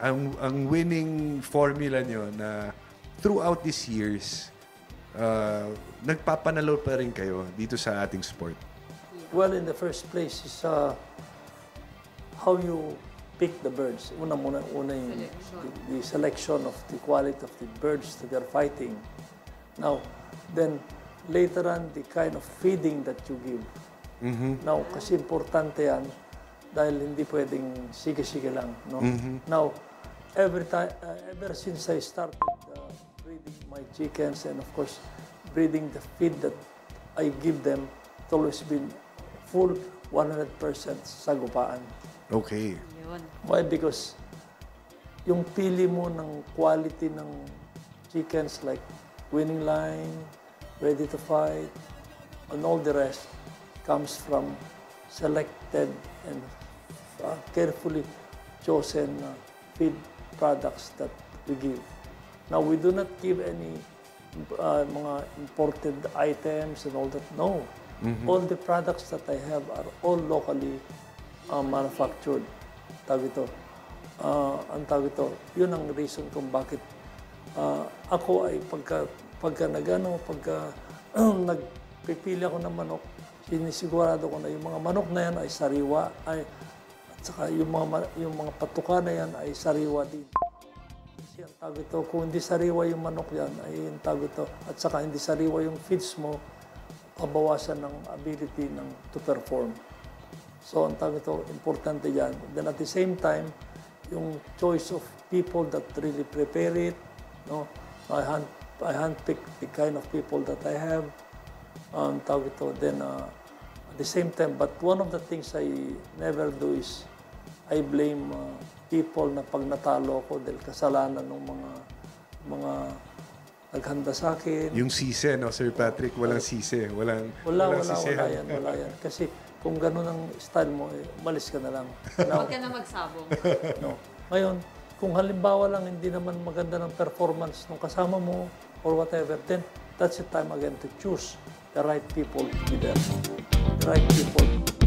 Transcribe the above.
ang winning formula nyo na throughout these years, nagpapanalo pa rin kayo dito sa ating sport? Well, in the first place is how you pick the birds. Una yung the selection of the quality of the birds that they're fighting. Now, then later on, the kind of feeding that you give. Now, kasi importante yan dahil hindi pwedeng sige-sige lang. No? Now, ever since I started breeding my chickens and of course, breeding the feed that I give them, it's always been full 100% sagupaan. Okay. Why? Because yung pili mo ng quality ng chickens like winning line, ready to fight, and all the rest comes from selected and carefully chosen feed products that we give. Now, we do not give any mga imported items and all that. No. All the products that I have are all locally manufactured. Ang tawag ito, yun ang reason kung bakit ako ay pagka nagpipili ako ng manok, sinisigurado ko na yung mga manok na yan ay sariwa, at saka yung mga patuka na yan ay sariwa din. Kasi ang tawag ito, kung hindi sariwa yung manok yan, ay yung tawag ito, at saka hindi sariwa yung feeds mo, pabawasan ng ability to perform. So, ang tawag ito, importante yan. Then at the same time, yung choice of people that really prepare it, no? I handpick the kind of people that I have. Ang tawag ito, then at the same time, but one of the things I never do is I blame people na pag natalo ko dahil kasalanan ng mga naghanda sa akin. Yung sise, no, Sir Patrick? Walang sise. Wala yan. Kasi kung gano'n ang style mo, umalis ka na lang. Huwag ka na magsabong. No. Ngayon, kung halimbawa lang hindi naman maganda ng performance ng kasama mo or whatever, then that's the time again to choose the right people to be there. The right people.